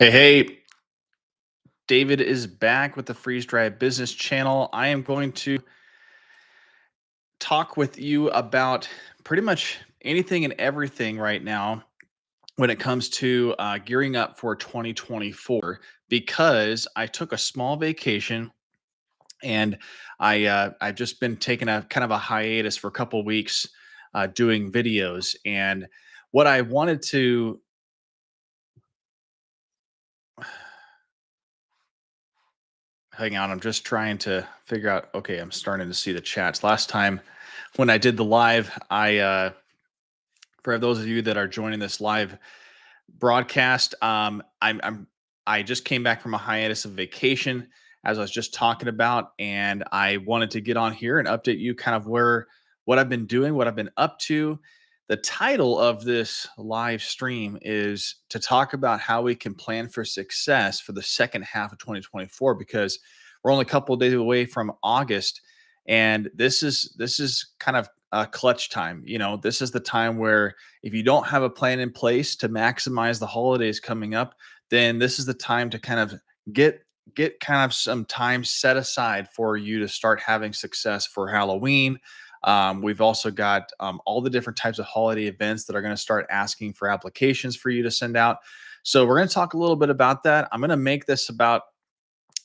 Hey, hey, David is back with the Freeze Drive Business Channel. I am going to talk with you about pretty much anything and everything right now when it comes to gearing up for 2024 because I took a small vacation and I've just been taking a kind of a hiatus for a couple weeks doing videos. And what I wanted to hang on, I'm just trying to figure out. Okay, I'm starting to see the chats. Last time when I did the live, for those of you that are joining this live broadcast, I just came back from a hiatus of vacation, as I was just talking about, and I wanted to get on here and update you kind of where what I've been doing, what I've been up to. The title of this live stream is to talk about how we can plan for success for the second half of 2024 because we're only a couple of days away from August, and this is kind of a clutch time. This is the time where if you don't have a plan in place to maximize the holidays coming up, then this is the time to kind of get get kind of some time set aside for you to start having success for Halloween. We've also got all the different types of holiday events that are going to start asking for applications for you to send out. So we're going to talk a little bit about that. I'm going to make this about,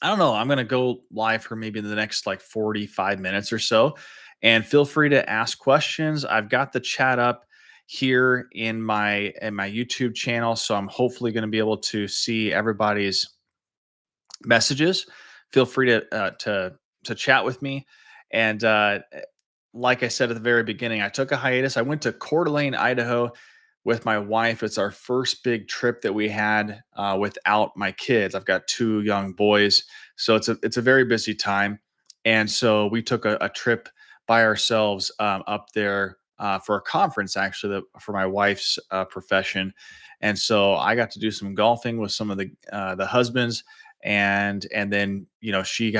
I don't know, I'm going to go live for maybe the next like 45 minutes or so. And feel free to ask questions. I've got the chat up here in my YouTube channel, so I'm hopefully going to be able to see everybody's messages. Feel free to chat with me. And like I said at the very beginning, I took a hiatus. I went to Coeur d'Alene, Idaho, with my wife. It's our first big trip that we had without my kids. I've got two young boys, so it's a very busy time. And so we took a trip by ourselves up there for a conference, actually, for my wife's profession. And so I got to do some golfing with some of the husbands, and then she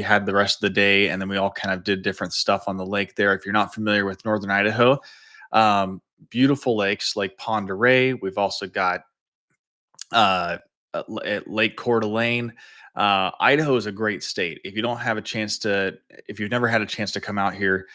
had the rest of the day, and then we all kind of did different stuff on the lake there. If you're not familiar with northern Idaho, um, beautiful lakes, Lake Pend Oreille. We've also got at Lake Coeur d'Alene. Idaho is a great state. If you've never had a chance to come out here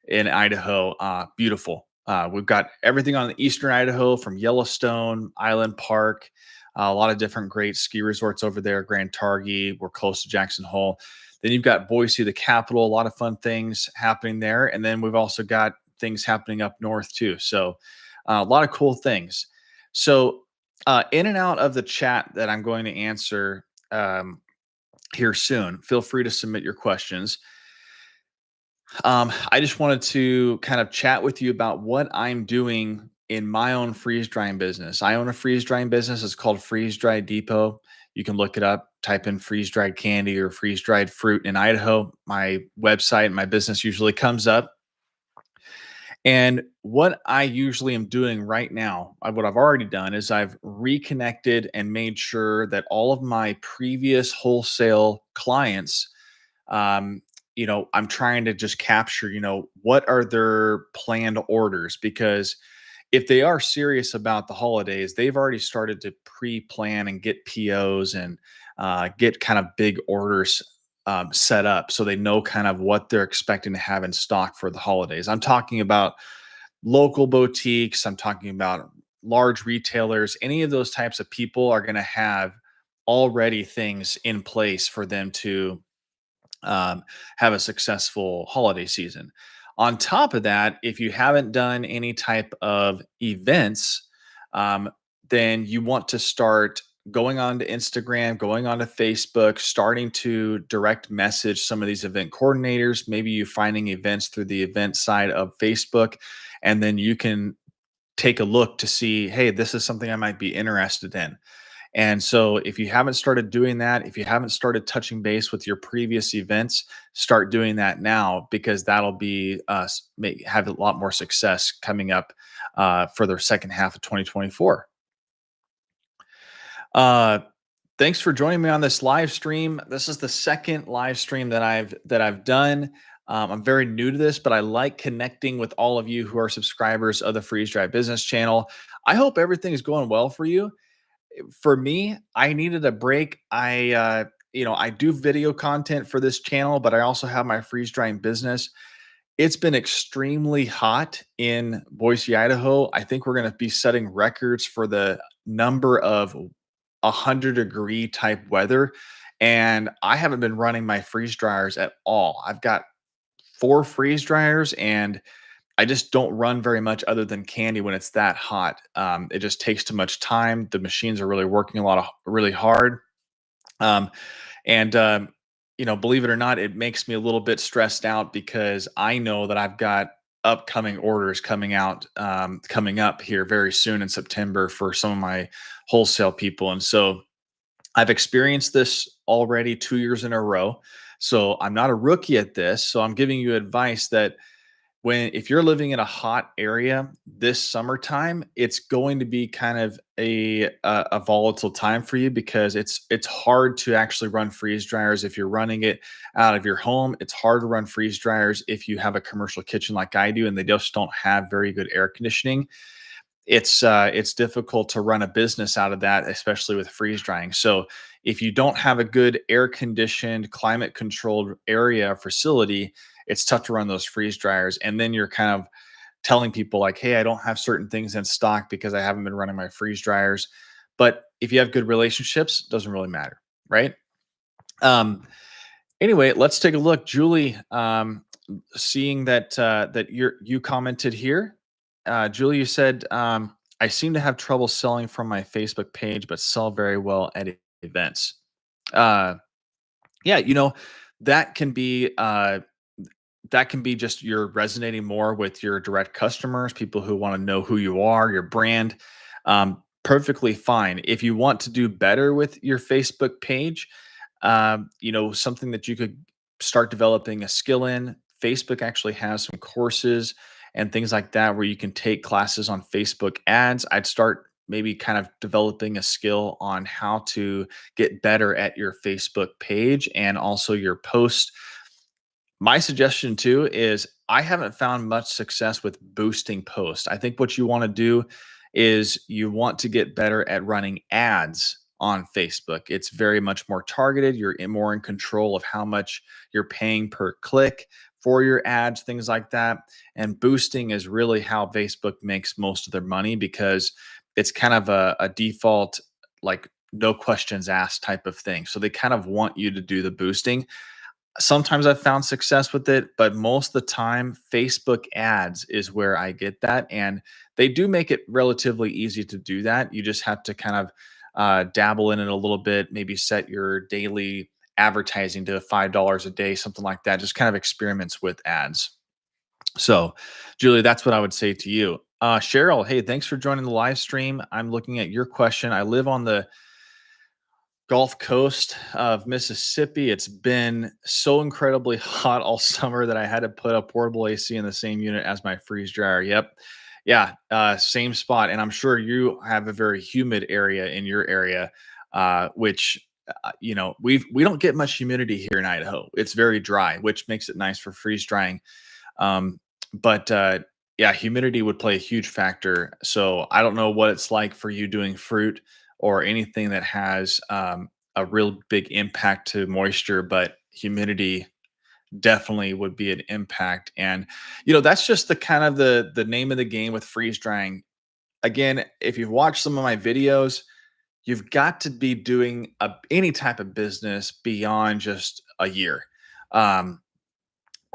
in Idaho, beautiful. We've got everything on the eastern Idaho from Yellowstone, Island Park, a lot of different great ski resorts over there. Grand Targhee, we're close to Jackson Hole. Then you've got Boise, the capital, a lot of fun things happening there. And then we've also got things happening up north too. So a lot of cool things. So in and out of the chat that I'm going to answer here soon, feel free to submit your questions. I just wanted to kind of chat with you about what I'm doing in my own freeze drying business. I own a freeze drying business. It's called Freeze Dry Depot. You can look it up, type in freeze dried candy or freeze dried fruit in Idaho. My website, my business usually comes up. And what I usually am doing right now, what I've already done is I've reconnected and made sure that all of my previous wholesale clients, um, I'm trying to just capture, what are their planned orders? Because if they are serious about the holidays, they've already started to pre-plan and get POs and get kind of big orders set up so they know kind of what they're expecting to have in stock for the holidays. I'm talking about local boutiques, I'm talking about large retailers. Any of those types of people are going to have already things in place for them to um, have a successful holiday season. On top of that, if you haven't done any type of events, um, then you want to start going on to Instagram, going on to Facebook, starting to direct message some of these event coordinators. Maybe you finding events through the event side of Facebook, and then you can take a look to see, hey, this is something I might be interested in. And so, if you haven't started doing that, if you haven't started touching base with your previous events, start doing that now because that'll be have a lot more success coming up for the second half of 2024. Uh, Thanks for joining me on this live stream. This is the second live stream that I've done. I'm very new to this, but I like connecting with all of you who are subscribers of the Freeze Dry Business Channel. I hope everything is going well for you. For me, I needed a break. I do video content for this channel, but I also have my freeze drying business. It's been extremely hot in Boise, Idaho. I think we're going to be setting records for the number of 100-degree type weather. And I haven't been running my freeze dryers at all. I've got four freeze dryers and I just don't run very much other than candy when it's that hot. It just takes too much time. The machines are really working really hard. Um, and believe it or not, it makes me a little bit stressed out because I know that I've got upcoming orders coming up here very soon in September for some of my wholesale people. And so I've experienced this already 2 years in a row. So I'm not a rookie at this. So I'm giving you advice that if you're living in a hot area this summertime, it's going to be kind of a volatile time for you because it's hard to actually run freeze dryers if you're running it out of your home. It's hard to run freeze dryers if you have a commercial kitchen like I do and they just don't have very good air conditioning. It's difficult to run a business out of that, especially with freeze drying. So if you don't have a good air conditioned, climate controlled area facility, it's tough to run those freeze dryers. And then you're kind of telling people like, hey, I don't have certain things in stock because I haven't been running my freeze dryers. But if you have good relationships, it doesn't really matter, right? Um, Anyway, let's take a look. Julie, seeing that you commented here. Julie, you said, I seem to have trouble selling from my Facebook page, but sell very well at events. Uh, yeah, that can be just you're resonating more with your direct customers, people who want to know who you are, your brand. Perfectly fine. If you want to do better with your Facebook page, something that you could start developing a skill in. Facebook actually has some courses and things like that where you can take classes on Facebook ads. I'd start maybe kind of developing a skill on how to get better at your Facebook page and also your post. My suggestion too is I haven't found much success with boosting posts. I think what you want to do is you want to get better at running ads on Facebook. It's very much more targeted. You're more in control of how much you're paying per click for your ads, things like that. And boosting is really how Facebook makes most of their money because it's kind of a default, like no questions asked type of thing. So they kind of want you to do the boosting. Sometimes I've found success with it, but most of the time, Facebook ads is where I get that. And they do make it relatively easy to do that. You just have to kind of dabble in it a little bit, maybe set your daily advertising to $5 a day, something like that. Just kind of experiments with ads. So, Julie, that's what I would say to you. Cheryl, hey, thanks for joining the live stream. I'm looking at your question. I live on the Gulf Coast of Mississippi. It's been so incredibly hot all summer that I had to put a portable AC in the same unit as my freeze dryer. Yep. Yeah, same spot. And I'm sure you have a very humid area in your area, which we don't get much humidity here in Idaho. It's very dry, which makes it nice for freeze drying. Um, but yeah, humidity would play a huge factor. So I don't know what it's like for you doing fruit or anything that has a real big impact to moisture, but humidity definitely would be an impact. And that's just the kind of the name of the game with freeze drying. Again, if you've watched some of my videos, you've got to be doing any type of business beyond just a year. Um,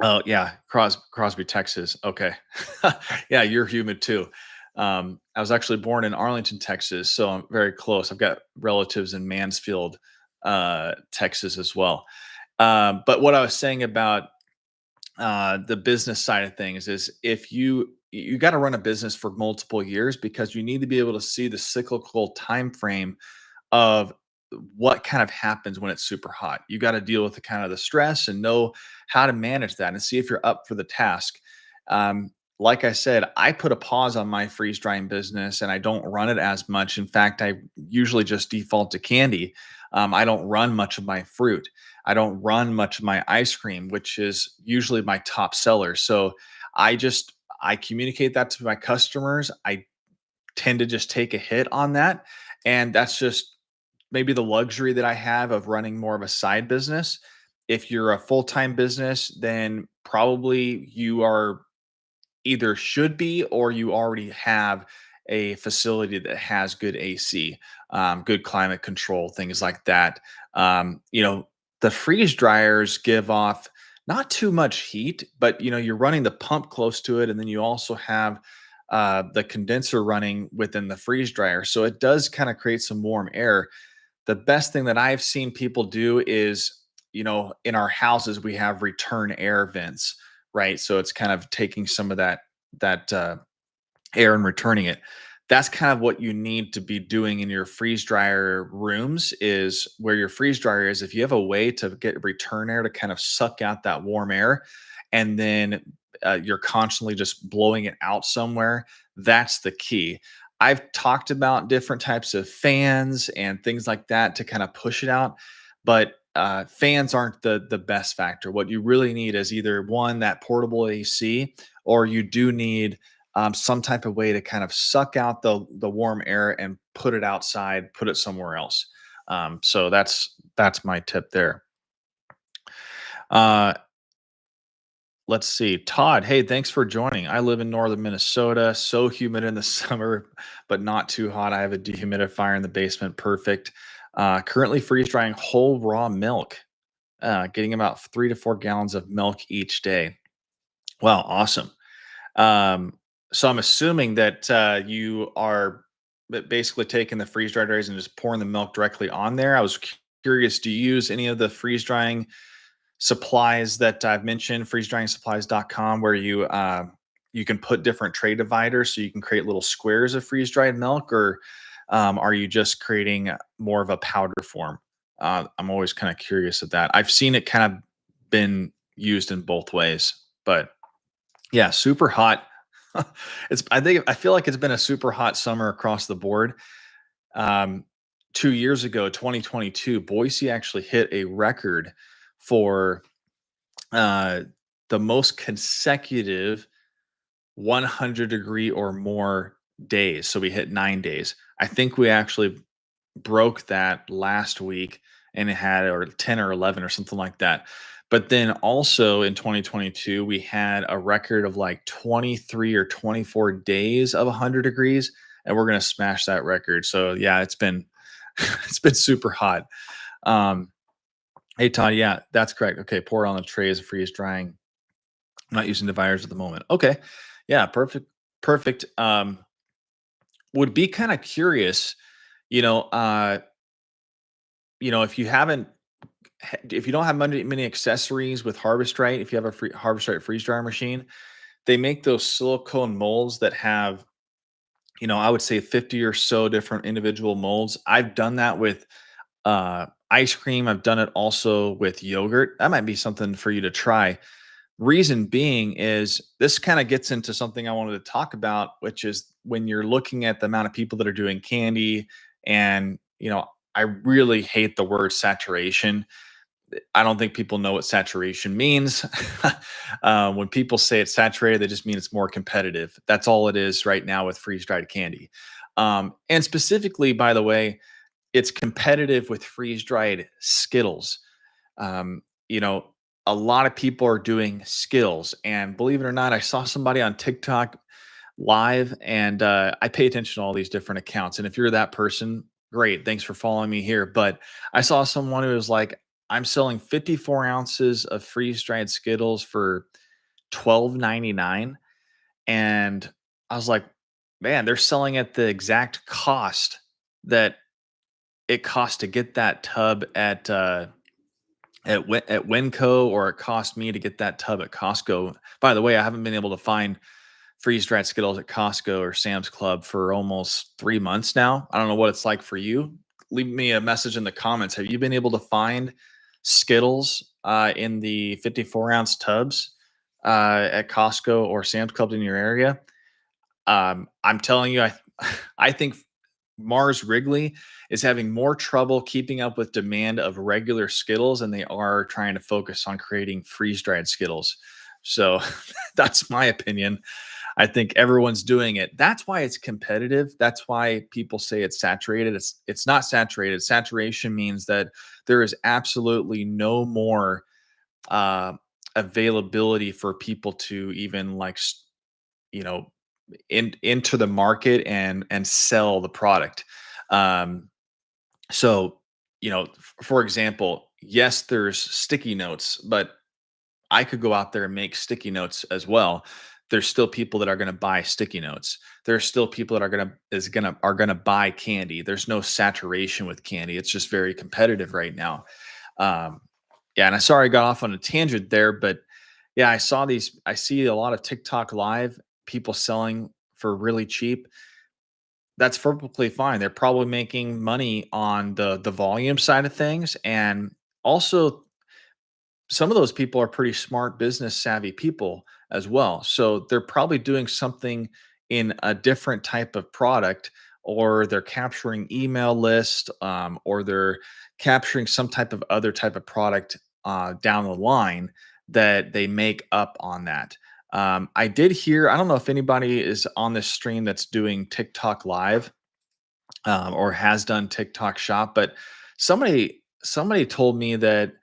Oh, yeah, Crosby, Texas. Okay. Yeah, you're humid too. I was actually born in Arlington, Texas, so I'm very close. I've got relatives in Mansfield, Texas as well. But what I was saying about the business side of things is if you got to run a business for multiple years because you need to be able to see the cyclical time frame of what kind of happens when it's super hot. You got to deal with the kind of the stress and know how to manage that and see if you're up for the task. Like I said, I put a pause on my freeze drying business and I don't run it as much. In fact, I usually just default to candy. I don't run much of my fruit. I don't run much of my ice cream, which is usually my top seller. So I communicate that to my customers. I tend to just take a hit on that. And that's just maybe the luxury that I have of running more of a side business. If you're a full-time business, then probably you are either should be or you already have a facility that has good AC, good climate control, things like that. The freeze dryers give off not too much heat, but you're running the pump close to it, and then you also have the condenser running within the freeze dryer, so it does kind of create some warm air. The best thing that I've seen people do is, in our houses, we have return air vents, right? So it's kind of taking some of that air and returning it. That's kind of what you need to be doing in your freeze dryer rooms, is where your freeze dryer is. If you have a way to get return air to kind of suck out that warm air, and then you're constantly just blowing it out somewhere, that's the key. I've talked about different types of fans and things like that to kind of push it out, but fans aren't the best factor. What you really need is either one, that portable AC, or you do need some type of way to kind of suck out the warm air and put it outside, put it somewhere else. So that's my tip there. Uh, let's see, Todd. Hey, thanks for joining. I live in northern Minnesota. So humid in the summer, but not too hot. I have a dehumidifier in the basement. Perfect. Currently freeze drying whole raw milk, getting about 3 to 4 gallons of milk each day. Wow, awesome. So I'm assuming that you are basically taking the freeze dried berries and just pouring the milk directly on there. I was curious, do you use any of the freeze drying supplies that I've mentioned, freezedrying supplies.com, where you can put different tray dividers so you can create little squares of freeze dried milk, or are you just creating more of a powder form? I'm always kind of curious of that. I've seen it kind of been used in both ways, but yeah, super hot. I feel like it's been a super hot summer across the board. Um, 2 years ago, 2022, Boise actually hit a record for uh, the most consecutive 100-degree or more days. So we hit 9 days. I think we actually broke that last week, and it had, or 10 or 11 or something like that. But then also in 2022, we had a record of like 23 or 24 days of 100 degrees, and we're going to smash that record. So yeah, it's been it's been super hot. Um, hey Todd, yeah, that's correct. Okay, pour it on the trays, freeze drying. I'm not using dividers at the moment. Okay, yeah, perfect, perfect. Would be kind of curious, you know, uh, if you haven't if you don't have many accessories with Harvest Right, if you have a Harvest Right freeze dryer machine, they make those silicone molds that have, I would say 50 or so different individual molds. I've done that with ice cream. I've done it also with yogurt. That might be something for you to try. Reason being is this kind of gets into something I wanted to talk about, which is when you're looking at the amount of people that are doing candy, and, I really hate the word saturation. I don't think people know what saturation means. When people say it's saturated, they just mean it's more competitive. That's all it is right now with freeze dried candy. And specifically, by the way, it's competitive with freeze dried Skittles. Um, you know, a lot of people are doing Skills, and believe it or not, I saw somebody on TikTok live, and I pay attention to all these different accounts. And if you're that person, great, thanks for following me here. But I saw someone who was like, I'm selling 54 ounces of freeze dried Skittles for 12.99, and I was like, man, they're selling at the exact cost that it costs to get that tub at Winco, or it cost me to get that tub at Costco. By the way, I haven't been able to find freeze dried Skittles at Costco or Sam's Club for almost 3 months now. I don't know what it's like for you. Leave me a message in the comments. Have you been able to find Skittles in the 54-ounce tubs at Costco or Sam's Club in your area? I'm telling you, I think Mars Wrigley is having more trouble keeping up with demand of regular Skittles than they are trying to focus on creating freeze dried Skittles. So that's my opinion. I think everyone's doing it. That's why it's competitive. That's why people say it's saturated. It's not saturated. Saturation means that there is absolutely no more uh, availability for people to even you know into the market and sell the product. Um, so for example, yes, there's sticky notes, but I could go out there and make sticky notes as well. There's still people that are going to buy sticky notes. There's still people that are going to buy candy. There's no saturation with candy. It's just very competitive right now. Um, yeah, and I sorry I got off on a tangent there, but yeah, I see a lot of TikTok live people selling for really cheap. That's perfectly fine. They're probably making money on the volume side of things, and also some of those people are pretty smart business savvy people as well. So they're probably doing something in a different type of product, or they're capturing email list, or they're capturing some type of other type of product down the line that they make up on that. I did hear, I don't know if anybody is on this stream that's doing TikTok live or has done TikTok shop, but somebody told me that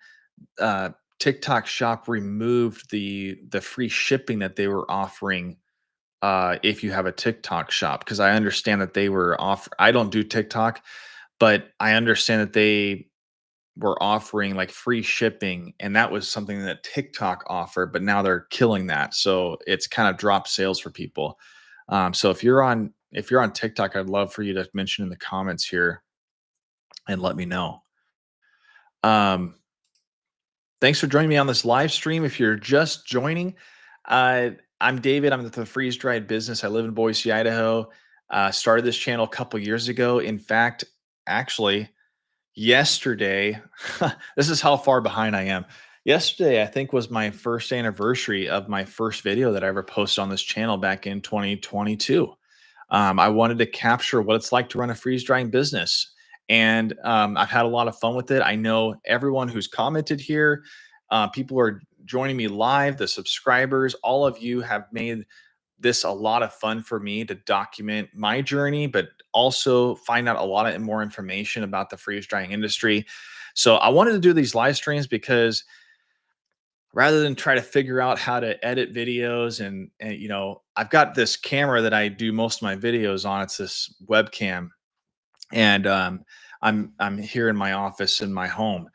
uh, TikTok Shop removed the free shipping that they were offering if you have a TikTok shop. Because I understand that they were I don't do TikTok, but I understand that they were offering like free shipping, and that was something that TikTok offered. But now they're killing that, so it's kind of dropped sales for people. So if you're on TikTok, I'd love for you to mention in the comments here and let me know. Um, Thanks for joining me on this live stream. If you're just joining, I'm David. I'm with the Freeze Dried Business. I live in Boise, Idaho. Started this channel a couple years ago. In fact, actually, yesterday, this is how far behind I am. Yesterday, I think, was my first anniversary of my first video that I ever posted on this channel back in 2022. I wanted to capture what it's like to run a freeze drying business. And I've had a lot of fun with it. I know everyone who's commented here, people who are joining me live, the subscribers, all of you have made this a lot of fun for me to document my journey, but also find out a lot of more information about the freeze drying industry. So I wanted to do these live streams because rather than try to figure out how to edit videos and I've got this camera that I do most of my videos on. It's this webcam, and I'm here in my office in my home,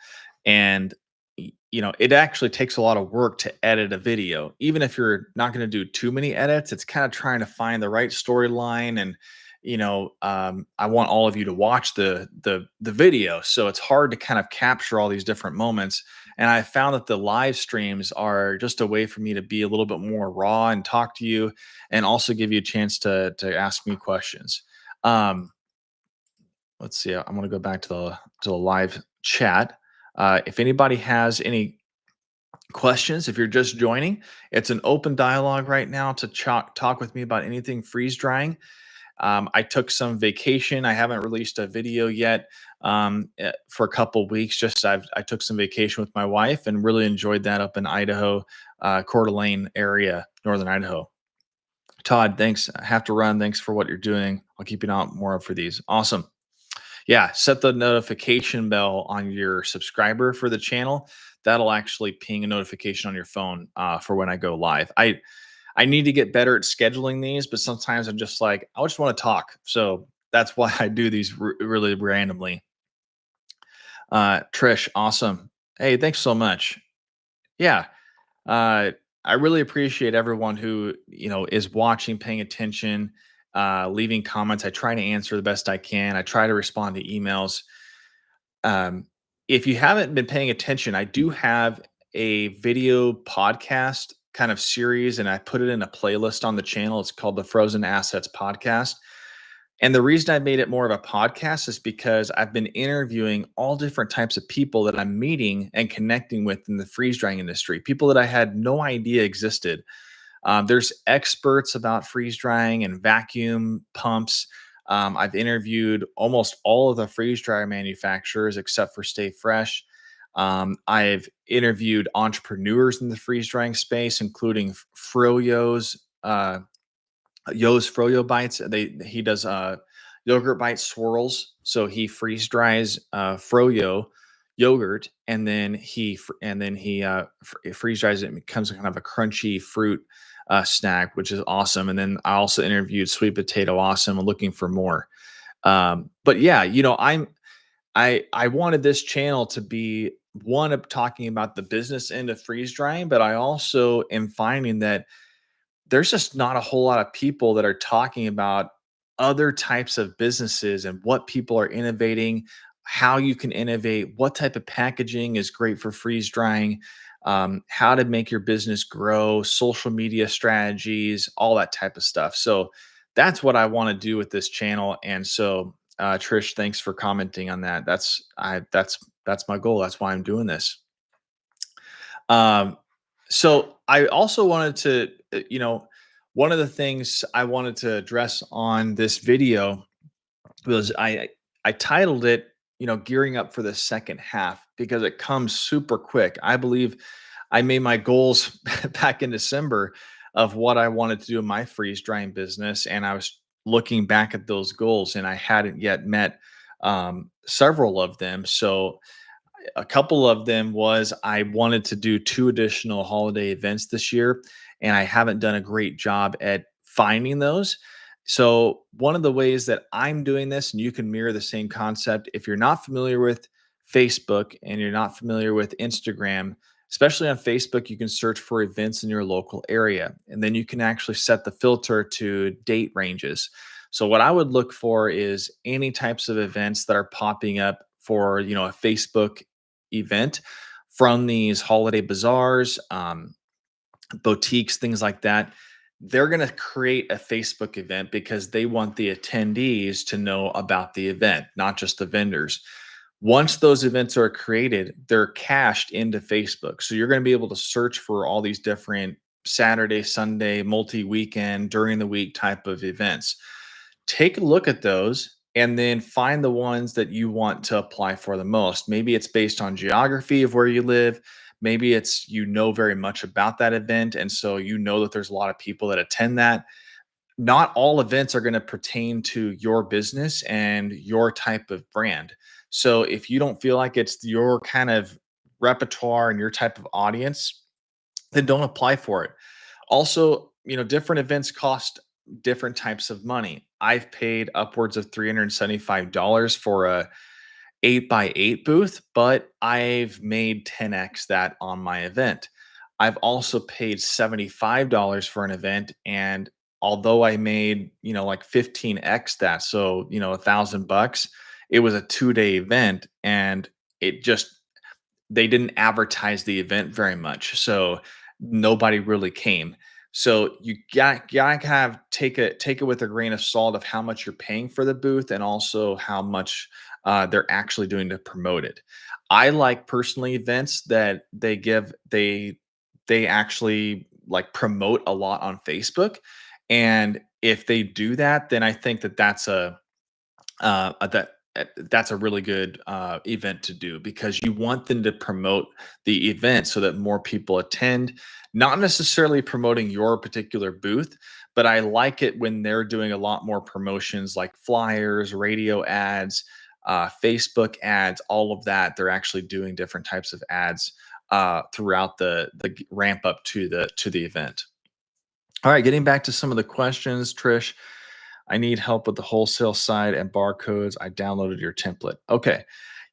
and it actually takes a lot of work to edit a video. Even if you're not going to do too many edits, it's kind of trying to find the right storyline. And I want all of you to watch the video, so it's hard to kind of capture all these different moments. And I found that the live streams are just a way for me to be a little bit more raw and talk to you, and also give you a chance to ask me questions. um, let's see. I'm going to go back to the live chat. If anybody has any questions, if you're just joining, it's an open dialogue right now to talk with me about anything freeze drying. I took some vacation. I haven't released a video yet for a couple weeks. I took some vacation with my wife and really enjoyed that up in Idaho, Coeur d'Alene area, northern Idaho. Todd, thanks. I have to run. Thanks for what you're doing. I'll keep an eye out more for these. Awesome. Yeah, set the notification bell on your subscriber for the channel. That'll actually ping a notification on your phone for when I go live. I need to get better at scheduling these, but sometimes I'm just like, I just want to talk. So that's why I do these really randomly. Trish, awesome. Hey, thanks so much. Yeah, uh, I really appreciate everyone who is watching, paying attention, leaving comments. I try to answer the best I can. I try to respond to emails. Um, if you haven't been paying attention, I do have a video podcast kind of series, and I put it in a playlist on the channel. It's called the Frozen Assets Podcast. And the reason I made it more of a podcast is because I've been interviewing all different types of people that I'm meeting and connecting with in the freeze drying industry, people that I had no idea existed. There's experts about freeze drying and vacuum pumps. I've interviewed almost all of the freeze dryer manufacturers except for Stay Fresh. I've interviewed entrepreneurs in the freeze drying space, including Froyo's. Yo's Froyo Bites. He does yogurt bite swirls. So he freeze dries Froyo yogurt, and then he freeze dries it and it becomes kind of a crunchy fruit snack, which is awesome. And then I also interviewed Sweet Potato Awesome, looking for more. But yeah, I wanted this channel to be one of talking about the business end of freeze drying, but I also am finding that there's just not a whole lot of people that are talking about other types of businesses and what people are innovating, how you can innovate, what type of packaging is great for freeze drying, how to make your business grow, social media strategies, all that type of stuff. So that's what I want to do with this channel. And so, Trish, thanks for commenting on that. That's my goal. That's why I'm doing this. Um, so I also wanted to, one of the things I wanted to address on this video was I titled it, gearing up for the second half because it comes super quick. I believe I made my goals back in December of what I wanted to do in my freeze drying business, and I was looking back at those goals, and I hadn't yet met several of them. So a couple of them was I wanted to do 2 additional holiday events this year, and I haven't done a great job at finding those. So, one of the ways that I'm doing this, and you can mirror the same concept, if you're not familiar with Facebook and you're not familiar with Instagram, especially on Facebook, you can search for events in your local area, and then you can actually set the filter to date ranges. So what I would look for is any types of events that are popping up for, a Facebook event from these holiday bazaars, boutiques, things like that. They're going to create a Facebook event because they want the attendees to know about the event, not just the vendors. Once those events are created, they're cached into Facebook. So you're going to be able to search for all these different Saturday, Sunday, multi weekend, during the week type of events. Take a look at those and then find the ones that you want to apply for the most. Maybe it's based on geography of where you live. Maybe it's very much about that event. And so you know that there's a lot of people that attend that. Not all events are going to pertain to your business and your type of brand. So if you don't feel like it's your kind of repertoire and your type of audience, then don't apply for it. Also, different events cost different types of money. I've paid upwards of $375 for a 8x8 booth, but I've made 10x that on my event. I've also paid $75 for an event, and although I made, like 15x that, so, $1,000, it was a 2-day event, and it just they didn't advertise the event very much, so nobody really came. So you got to have take it with a grain of salt of how much you're paying for the booth and also how much they're actually doing to promote it. I like personally events that they actually like promote a lot on Facebook, and if they do that, then I think that that's a really good event to do because you want them to promote the event so that more people attend, not necessarily promoting your particular booth, but I like it when they're doing a lot more promotions like flyers, radio ads, Facebook ads, all of that. They're actually doing different types of ads throughout the ramp up to the event. All right, getting back to some of the questions, Trish. I need help with the wholesale side and barcodes. I downloaded your template. Okay.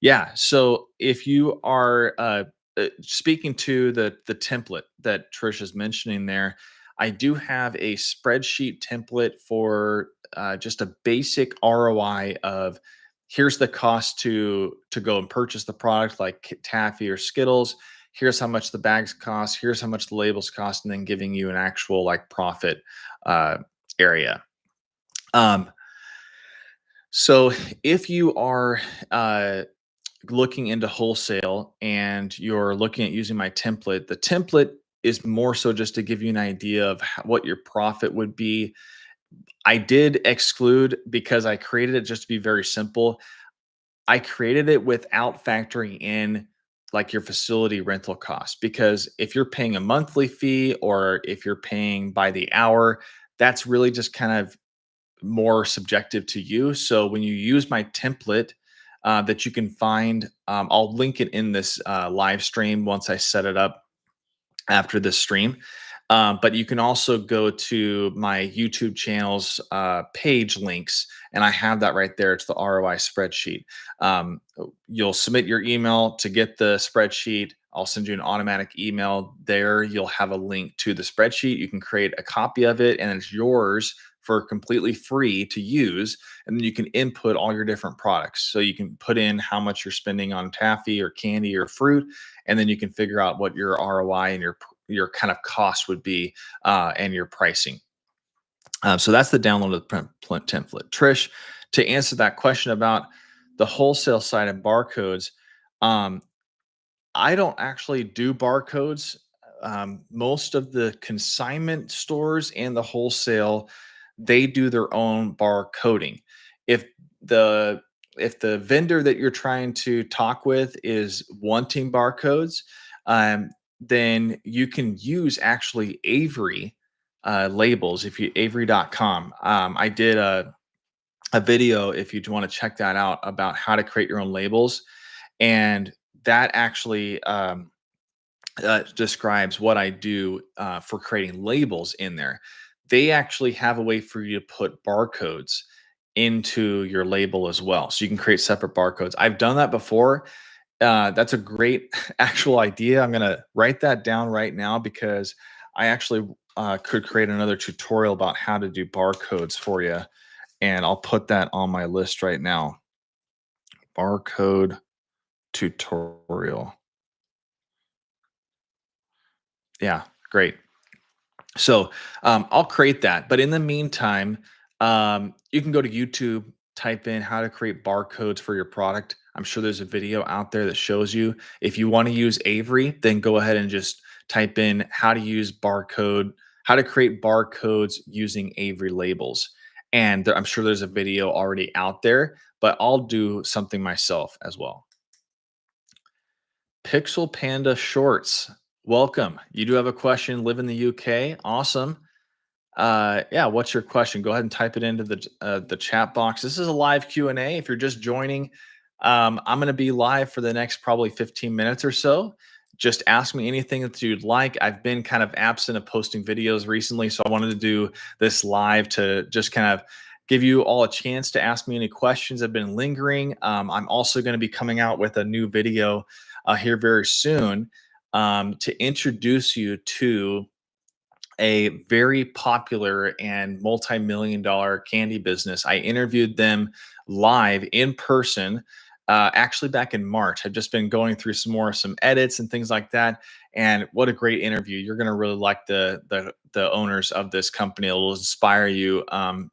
Yeah. So if you are speaking to the template that Trish is mentioning there, I do have a spreadsheet template for just a basic ROI of here's the cost to go and purchase the product like taffy or Skittles. Here's how much the bags cost. Here's how much the labels cost, and then giving you an actual like profit uh, area. Um, so if you are looking into wholesale and you're looking at using my template, the template is more so just to give you an idea of what your profit would be. I did exclude because I created it just to be very simple. I created it without factoring in like your facility rental costs because if you're paying a monthly fee or if you're paying by the hour, that's really just kind of more subjective to you. So when you use my template that you can find, I'll link it in this live stream once I set it up after this stream. But you can also go to my YouTube channel's page links, and I have that right there. It's the ROI spreadsheet. You'll submit your email to get the spreadsheet. I'll send you an automatic email there. You'll have a link to the spreadsheet. You can create a copy of it, and it's yours for completely free to use. And then you can input all your different products. So you can put in how much you're spending on taffy or candy or fruit, and then you can figure out what your ROI and your kind of cost would be and your pricing. So that's the download of the template. Trish, to answer that question about the wholesale side and barcodes, um, I don't actually do barcodes. Most of the consignment stores and the wholesale, they do their own bar coding. If the if the vendor that you're trying to talk with is wanting barcodes, um, then you can use actually Avery labels. If you Avery.com, I did a video if you want to check that out about how to create your own labels, and that actually describes what I do for creating labels in there. They actually have a way for you to put barcodes into your label as well. So you can create separate barcodes. I've done that before. That's a great actual idea. I'm going to write that down right now because I actually could create another tutorial about how to do barcodes for you. And I'll put that on my list right now. Barcode tutorial. Yeah, great. So I'll create that. But in the meantime, you can go to YouTube, type in how to create barcodes for your product. I'm sure there's a video out there that shows you. If you want to use Avery, then go ahead and just type in how to use barcode, how to create barcodes using Avery labels. And I'm sure there's a video already out there, but I'll do something myself as well. Pixel Panda Shorts, welcome. You do have a question, live in the UK. Awesome. Yeah, what's your question? Go ahead and type it into the chat box. This is a live Q&A. If you're just joining, I'm going to be live for the next probably 15 minutes or so. Just ask me anything that you'd like. I've been kind of absent of posting videos recently, so I wanted to do this live to just kind of give you all a chance to ask me any questions that have been lingering. I'm also going to be coming out with a new video here very soon to introduce you to a very popular and multi-million dollar candy business. I interviewed them live in person, actually back in March. I've just been going through some edits and things like that. And what a great interview! You're going to really like the owners of this company. It will inspire you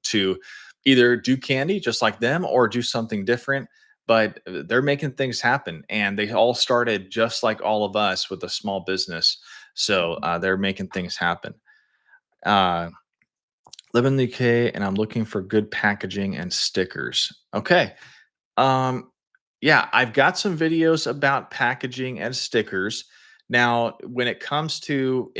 to either do candy just like them or do something different. But they're making things happen, and they all started just like all of us with a small business. So they're making things happen. Uh, Live in the UK and I'm looking for good packaging and stickers. Okay. Um, yeah, I've got some videos about packaging and stickers. Now, when it comes to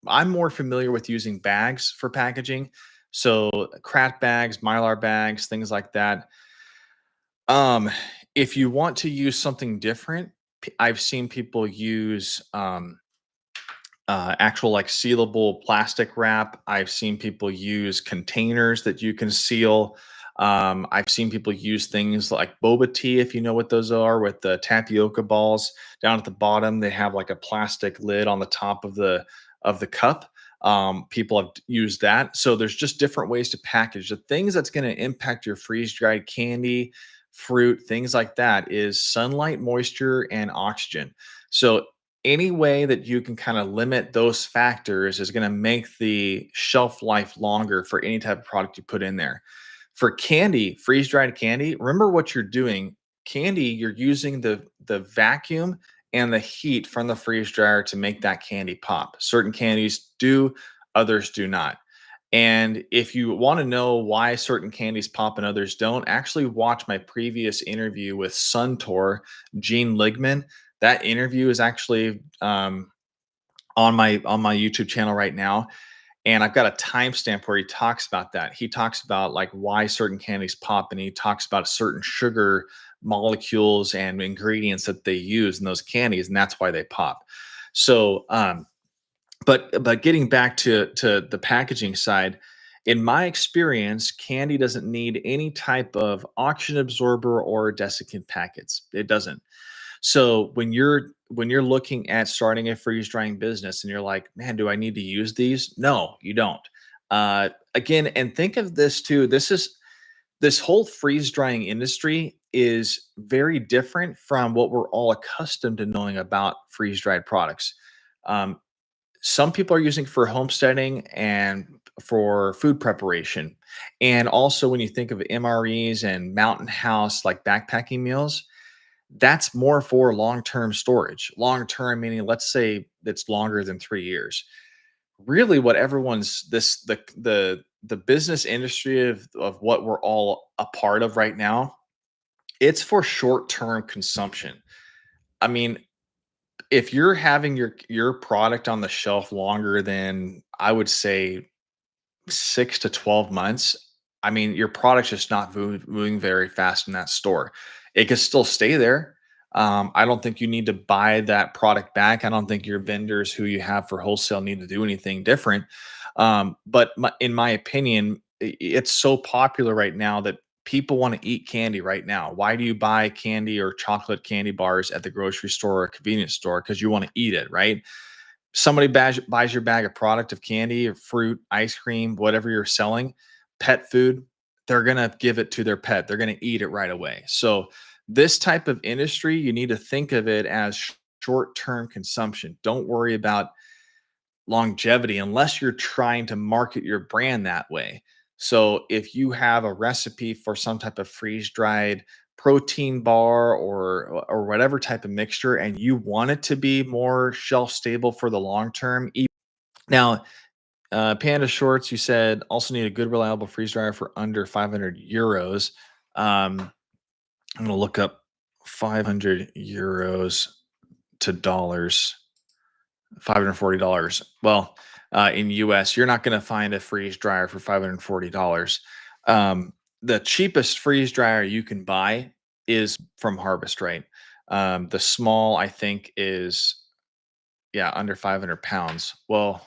I'm more familiar with using bags for packaging. So craft bags, mylar bags, things like that. Um, if you want to use something different, I've seen people use actual like sealable plastic wrap. I've seen people use containers that you can seal. I've seen people use things like boba tea, if you know what those are, with the tapioca balls down at the bottom. They have like a plastic lid on the top of the cup. People have used that. So there's just different ways to package. The things that's going to impact your freeze dried candy, fruit, things like that is sunlight, moisture, and oxygen. So any way that you can kind of limit those factors is going to make the shelf life longer for any type of product you put in there. For candy, freeze dried candy, remember what you're doing. Candy, you're using the vacuum and the heat from the freeze dryer to make that candy pop. Certain candies do, others do not. And if you want to know why certain candies pop and others don't, actually watch my previous interview with Suntour, Gene Ligman. That interview is actually on my YouTube channel right now. And I've got a timestamp where he talks about that. He talks about like why certain candies pop, and he talks about certain sugar molecules and ingredients that they use in those candies, and that's why they pop. So, but getting back to the packaging side, in my experience, candy doesn't need any type of oxygen absorber or desiccant packets. It doesn't. So when you're looking at starting a freeze drying business and you're like, man, do I need to use these? No, you don't. Again, and think of this too. This whole freeze drying industry is very different from what we're all accustomed to knowing about freeze dried products. Um, some people are using for homesteading and for food preparation. And also when you think of MREs and mountain house like backpacking meals, that's more for long-term storage. Long-term meaning, let's say it's longer than 3 years. Really what everyone's this the business industry of what we're all a part of right now, it's for short-term consumption. I mean, if you're having your product on the shelf longer than, I would say, 6 to 12 months, I mean, your product's just not moving very fast in that store. It could still stay there. I don't think you need to buy that product back. I don't think your vendors who you have for wholesale need to do anything different. But in my opinion, it's so popular right now that people want to eat candy right now. Why do you buy candy or chocolate candy bars at the grocery store or convenience store? Because you want to eat it, right? Somebody buys your bag of product of candy or fruit, ice cream, whatever you're selling, pet food, they're going to give it to their pet. They're going to eat it right away. So, this type of industry, you need to think of it as short term consumption. Don't worry about longevity unless you're trying to market your brand that way. So if you have a recipe for some type of freeze dried protein bar or whatever type of mixture and you want it to be more shelf stable for the long term. Now, Panda Shorts, you said also need a good reliable freeze dryer for under 500 euros. I'm going to look up 500 euros to dollars. $540. Well, in US, you're not going to find a freeze dryer for $540. The cheapest freeze dryer you can buy is from Harvest, right? The small, I think, is yeah, under 500 pounds. Well,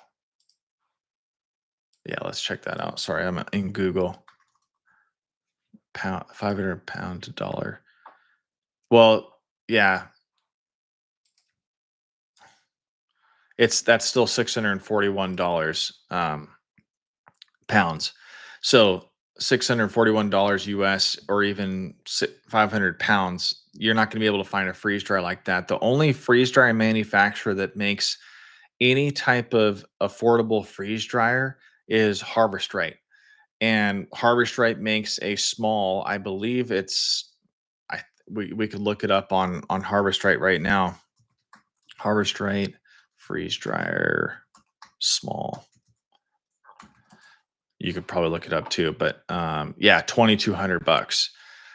yeah, let's check that out. Sorry, I'm in Google. Pound 500 pound to dollar. Well, yeah, that's still $641. Pounds. So $641 US or even 500 pounds, you're not going to be able to find a freeze dryer like that. The only freeze dryer manufacturer that makes any type of affordable freeze dryer is Harvest Right. And Harvest Right makes a small, I believe it's I we could look it up on Harvest Right now. Harvest Right freeze dryer small. You could probably look it up too, but yeah, 2,200 bucks.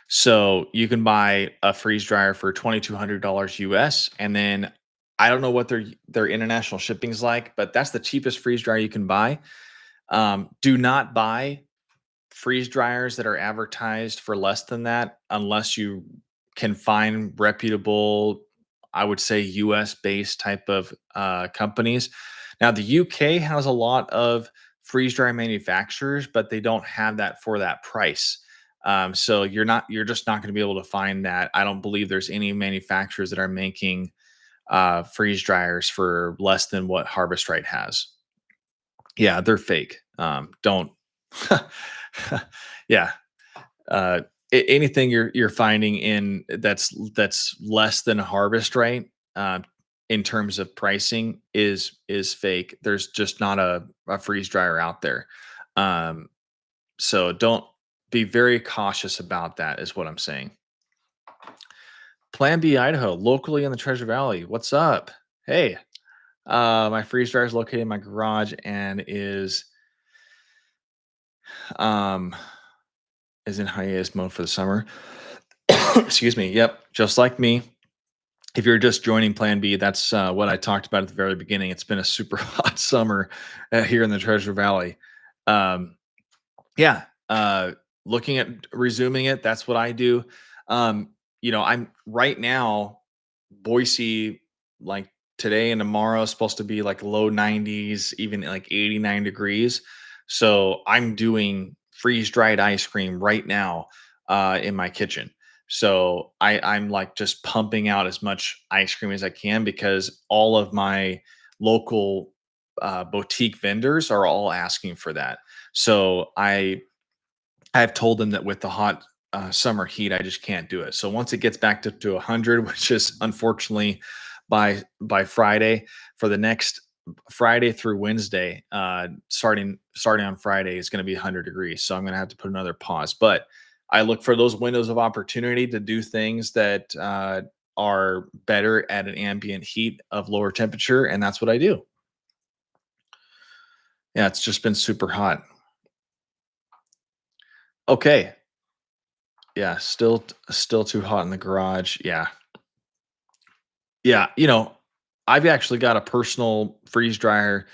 So you can buy a freeze dryer for $2,200 US, and then I don't know what their international shipping's like, but that's the cheapest freeze dryer you can buy. Do not buy freeze dryers that are advertised for less than that unless you can find reputable, I would say US based type of companies. Now, the UK has a lot of freeze dryer manufacturers, but they don't have that for that price. So you're just not going to be able to find that. I don't believe there's any manufacturers that are making freeze dryers for less than what Harvest Right has. Yeah, they're fake. Don't. Yeah, anything you're finding in that's less than Harvest Right, in terms of pricing is fake. There's just not a freeze dryer out there. Um, so don't be very cautious about that is what I'm saying. Plan B Idaho, locally in the Treasure Valley. What's up? Hey, my freeze dryer is located in my garage and um is in hiatus mode for the summer. Excuse me. Yep, just like me. If you're just joining Plan B, that's what I talked about at the very beginning. It's been a super hot summer here in the Treasure Valley. Um, yeah, looking at resuming it, that's what I do. I'm right now, Boise, like today and tomorrow is supposed to be like low 90s, even like 89 degrees. So I'm doing freeze dried ice cream right now in my kitchen. So I'm like just pumping out as much ice cream as I can because all of my local boutique vendors are all asking for that. So I've told them that with the hot summer heat, I just can't do it. So once it gets back to 100, which is unfortunately by Friday, for the next Friday through Wednesday, starting on Friday is going to be 100 degrees. So I'm going to have to put another pause. But I look for those windows of opportunity to do things that are better at an ambient heat of lower temperature, and that's what I do. Yeah, it's just been super hot. Okay. Yeah, still too hot in the garage. Yeah. Yeah, I've actually got a personal freeze dryer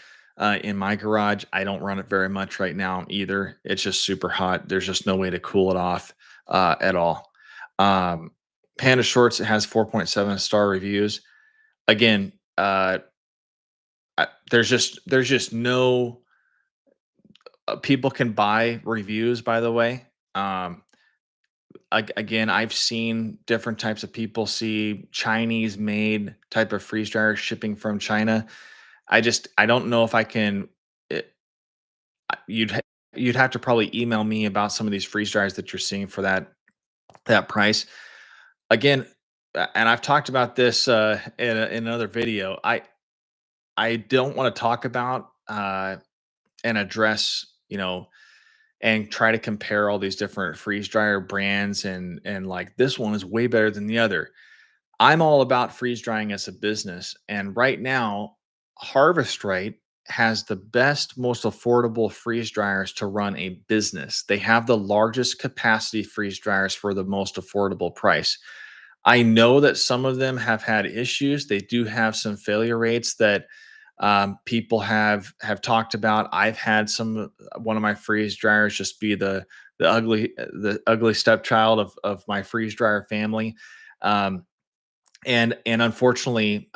in my garage. I don't run it very much right now either. It's just super hot. There's just no way to cool it off at all. Um, Panda Shorts, it has 4.7 star reviews. Again, there's just no people can buy reviews. By the way, again, I've seen different types of people see Chinese made type of freeze dryer shipping from China. I don't know if I can. It, you'd ha- you'd have to probably email me about some of these freeze dryers that you're seeing for that price. Again, and I've talked about this in another video. I don't want to talk about and address and try to compare all these different freeze dryer brands and like this one is way better than the other. I'm all about freeze drying as a business. And right now, Harvest Right has the best, most affordable freeze dryers to run a business. They have the largest capacity freeze dryers for the most affordable price. I know that some of them have had issues. They do have some failure rates that people have talked about. I've had one of my freeze dryers just be the ugly stepchild of my freeze dryer family. Um, and unfortunately,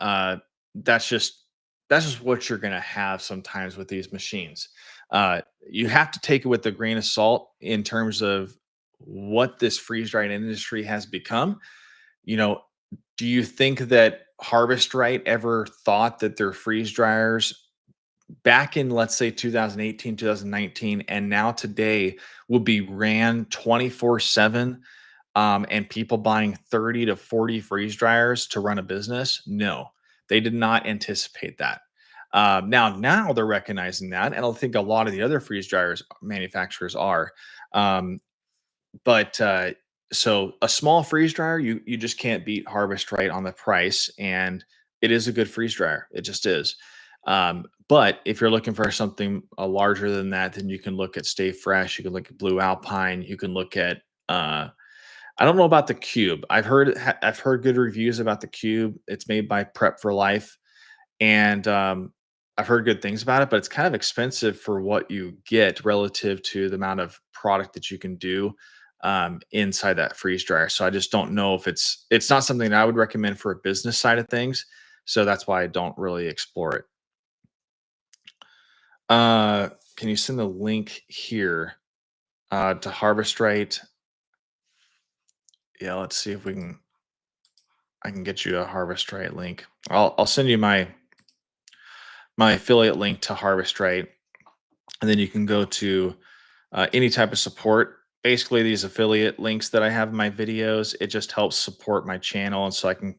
that's just that's just what you're gonna have sometimes with these machines. You have to take it with a grain of salt in terms of what this freeze dried industry has become. You know, do you think that Harvest Right ever thought that their freeze dryers back in, let's say, 2018, 2019, and now today will be ran 24/7 and people buying 30 to 40 freeze dryers to run a business? No, they did not anticipate that. Now they're recognizing that, and I think a lot of the other freeze dryers manufacturers are. Um, but so a small freeze dryer, you just can't beat Harvest Right on the price, and it is a good freeze dryer. It just is. But if you're looking for something larger than that, then you can look at Stay Fresh. You can look at Blue Alpine. You can look at I don't know about the Cube. I've heard good reviews about the Cube. It's made by Prep for Life, and I've heard good things about it, but it's kind of expensive for what you get relative to the amount of product that you can do inside that freeze dryer. So I just don't know if it's not something that I would recommend for a business side of things. So that's why I don't really explore it. Can you send the link here to Harvest Right? Yeah, let's see if we can. I can get you a Harvest Right link. I'll send you my affiliate link to Harvest Right, and then you can go to any type of support. Basically, these affiliate links that I have in my videos, it just helps support my channel, and so I can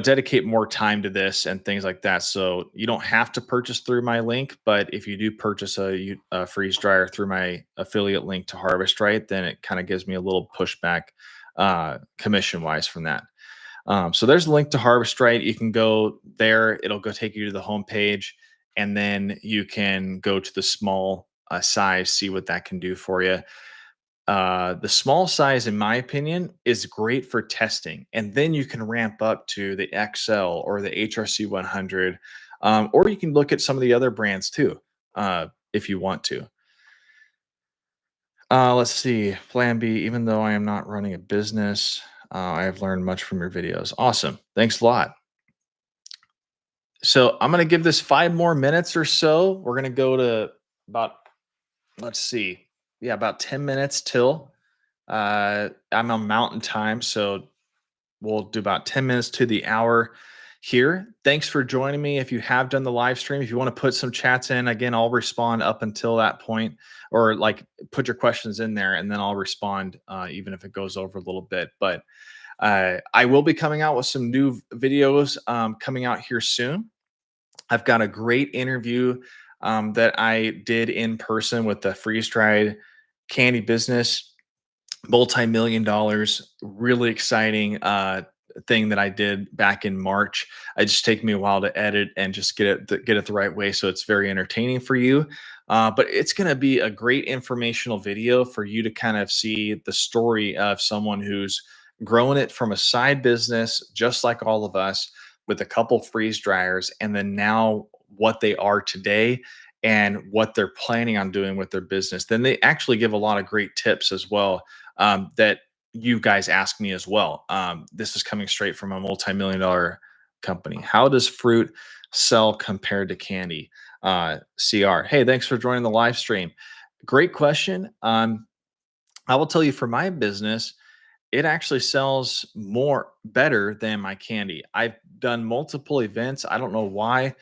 dedicate more time to this and things like that. So you don't have to purchase through my link, but if you do purchase a freeze dryer through my affiliate link to Harvest Right, then it kind of gives me a little pushback commission wise from that. So there's a link to Harvest Right. You can go there. It'll go take you to the homepage, and then you can go to the small size, see what that can do for you. The small size, in my opinion, is great for testing, and then you can ramp up to the XL or the HRC 100, or you can look at some of the other brands too, if you want to. Let's see. Plan B. Even though I am not running a business, I have learned much from your videos. Awesome. Thanks a lot. So I'm gonna give this 5 more minutes or so. We're gonna go to about, let's see, yeah, about 10 minutes till. I'm on Mountain Time, so we'll do about 10 minutes to the hour here. Thanks for joining me. If you have done the live stream, if you want to put some chats in, again, I'll respond up until that point, or like put your questions in there, and then I'll respond, even if it goes over a little bit. But I will be coming out with some new videos coming out here soon. I've got a great interview that I did in person with the freeze dried candy business, multi-million dollars, really exciting thing that I did back in March. It just take me a while to edit and just get it the right way, so it's very entertaining for you. But it's going to be a great informational video for you to kind of see the story of someone who's growing it from a side business, just like all of us, with a couple freeze dryers, and then now what they are today and what they're planning on doing with their business. Then they actually give a lot of great tips as well, that you guys ask me as well. This is coming straight from a multi-million dollar company. How does fruit sell compared to candy? CR. Hey, thanks for joining the live stream. Great question. I will tell you, for my business, it actually sells more better than my candy. I've done multiple events. I don't know why,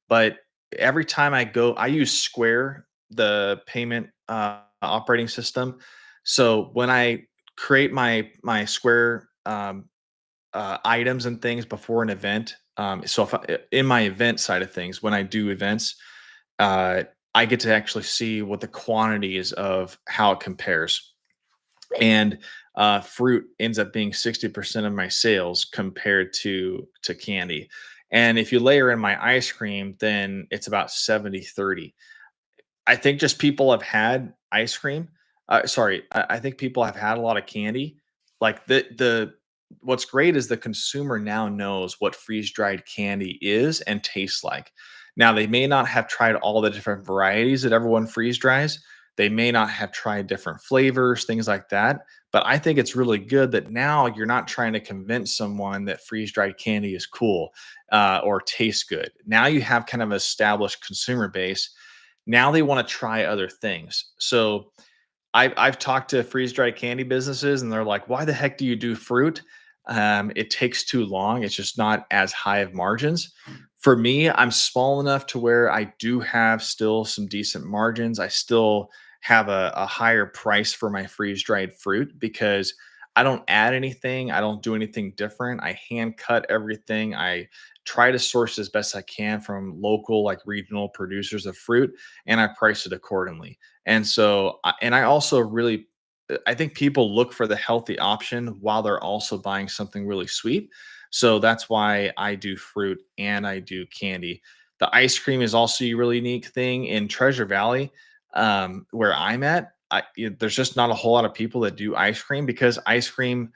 but every time I go, I use Square, the payment operating system. So when I create my Square items and things before an event, so if in my event side of things, when I do events, uh, I get to actually see what the quantity is of how it compares, and fruit ends up being 60% of my sales compared to candy. And if you layer in my ice cream, then it's about 70-30. I think just people have had ice cream. Sorry, I think people have had a lot of candy. Like the what's great is the consumer now knows what freeze dried candy is and tastes like. Now they may not have tried all the different varieties that everyone freeze dries. They may not have tried different flavors, things like that. But I think it's really good that now you're not trying to convince someone that freeze dried candy is cool, or tastes good. Now you have kind of established consumer base. Now they want to try other things. So I've talked to freeze dried candy businesses, and they're like, "Why the heck do you do fruit? It takes too long. It's just not as high of margins." For me, I'm small enough to where I do have still some decent margins. I still have a higher price for my freeze dried fruit because I don't add anything. I don't do anything different. I hand cut everything. I try to source as best I can from local, like regional producers of fruit, and I price it accordingly. And so, and I also really, I think people look for the healthy option while they're also buying something really sweet. So that's why I do fruit and I do candy. The ice cream is also a really unique thing in Treasure Valley, where I'm at. There's just not a whole lot of people that do ice cream because ice cream,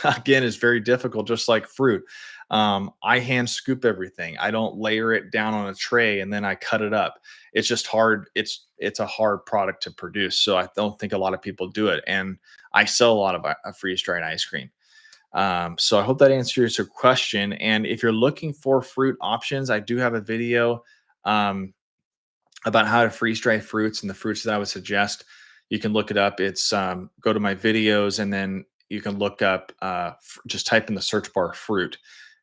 again, is very difficult, just like fruit. I hand scoop everything. I don't layer it down on a tray and then I cut it up. It's just hard. It's a hard product to produce. So I don't think a lot of people do it. And I sell a lot of freeze dried ice cream. So I hope that answers your question. And if you're looking for fruit options, I do have a video um, about how to freeze dry fruits and the fruits that I would suggest. You can look it up. It's go to my videos, and then you can look up, just type in the search bar fruit.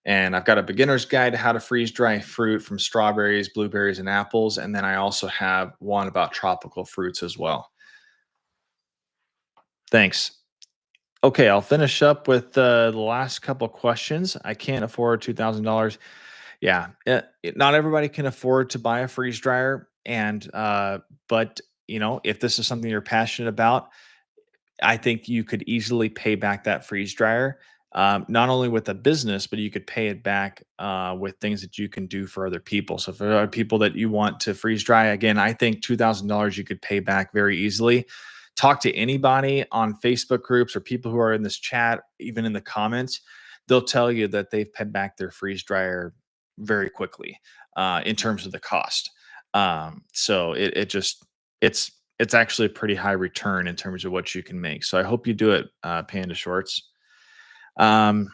And I've got a beginner's guide to how to freeze dry fruit from strawberries, blueberries, and apples. And then I also have one about tropical fruits as well. Thanks. Okay, I'll finish up with the last couple questions. I can't afford $2,000. Yeah, not everybody can afford to buy a freeze dryer, and but if this is something you're passionate about, I think you could easily pay back that freeze dryer, not only with a business, but you could pay it back with things that you can do for other people. So, for other people that you want to freeze dry, again, I think $2,000 you could pay back very easily. talk to anybody on Facebook groups or people who are in this chat, even in the comments, they'll tell you that they've paid back their freeze dryer very quickly in terms of the cost. So it just it's it's actually a pretty high return in terms of what you can make. So I hope you do it, Panda Shorts. Um,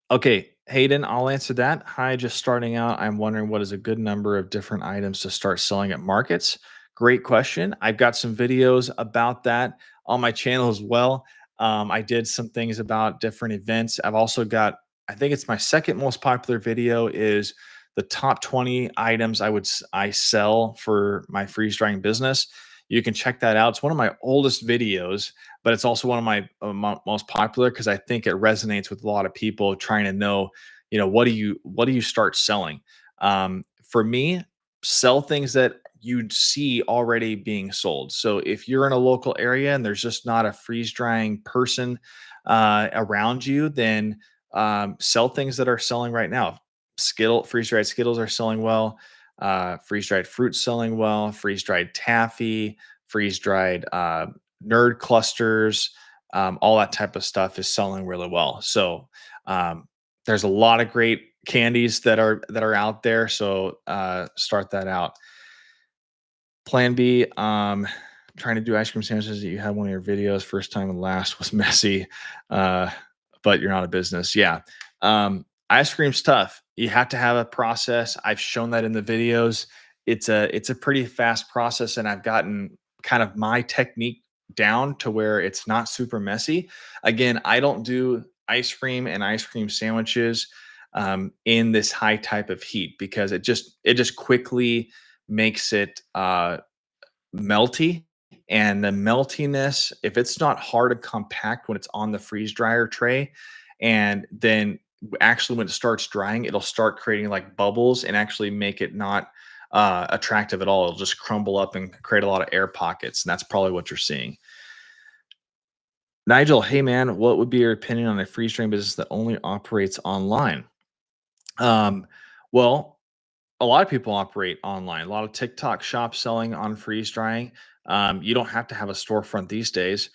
Okay, Hayden, I'll answer that. Hi, just starting out. I'm wondering what is a good number of different items to start selling at markets? Great question. I've got some videos about that on my channel as well. I did some things about different events. I've also got, I think it's my second most popular video is the top 20 items I sell for my freeze drying business. You can check that out. It's one of my oldest videos, but it's also one of my most popular because I think it resonates with a lot of people trying to know, what do you start selling? For me, sell things that you'd see already being sold. So if you're in a local area and there's just not a freeze drying person around you, then sell things that are selling right now. Freeze dried Skittles are selling well. Freeze dried fruit selling well. Freeze dried taffy, freeze dried nerd clusters, all that type of stuff is selling really well. So um, there's a lot of great candies that are out there. So start that out. Plan B, trying to do ice cream sandwiches that you had one of your videos first time and last was messy, uh, but you're not a business. Yeah. Ice cream's tough. You have to have a process. I've shown that in the videos. It's a pretty fast process, and I've gotten kind of my technique down to where it's not super messy. Again, I don't do ice cream and ice cream sandwiches in this high type of heat because it just quickly makes it melty. And the meltiness, if it's not hard and compact when it's on the freeze dryer tray, and then actually when it starts drying, it'll start creating like bubbles and actually make it not attractive at all. It'll just crumble up and create a lot of air pockets. And that's probably what you're seeing. Nigel, hey man, what would be your opinion on a freeze drying business that only operates online? Um, well, a lot of people operate online. A lot of TikTok shops selling on freeze drying. You don't have to have a storefront these days.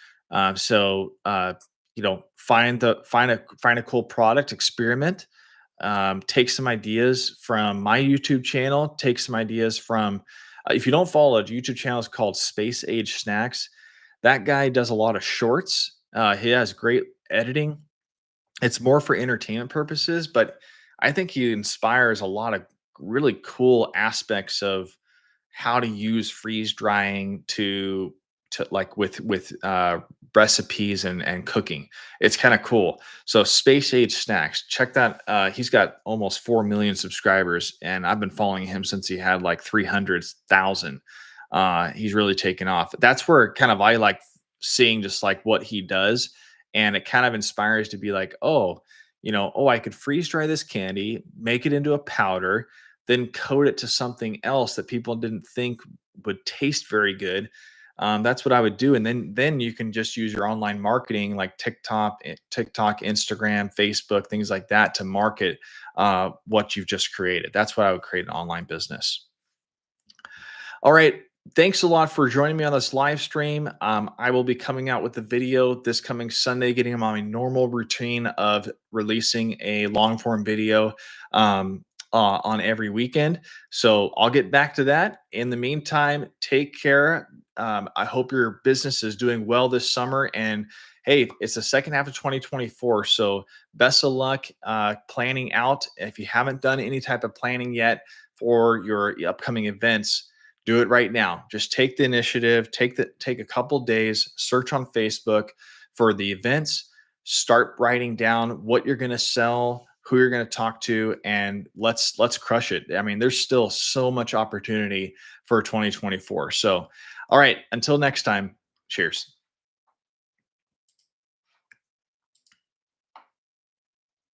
Find a cool product, experiment. Take some ideas from my YouTube channel. Take some ideas from if you don't follow a YouTube channel, it's called Space Age Snacks. That guy does a lot of shorts. He has great editing. It's more for entertainment purposes, but I think he inspires a lot of really cool aspects of how to use freeze drying to like with recipes and cooking. It's kind of cool. So Space Age Snacks, check that. He's got almost 4 million subscribers, and I've been following him since he had like 300,000. He's really taken off. That's where kind of I like seeing just like what he does, and it kind of inspires to be like, oh, I could freeze dry this candy, make it into a powder, then coat it to something else that people didn't think would taste very good. That's what I would do, and then you can just use your online marketing like TikTok, Instagram, Facebook, things like that to market what you've just created. That's what I would create an online business. All right. Thanks a lot for joining me on this live stream. I will be coming out with the video this coming Sunday, getting on my normal routine of releasing a long form video on every weekend. So I'll get back to that. In the meantime, take care. I hope your business is doing well this summer. And hey, it's the second half of 2024. So best of luck planning out. If you haven't done any type of planning yet for your upcoming events, do it right now. Just take the initiative, take a couple days, search on Facebook for the events, start writing down what you're going to sell, who you're going to talk to, and let's crush it. I mean, there's still so much opportunity for 2024. So, all right, until next time, cheers.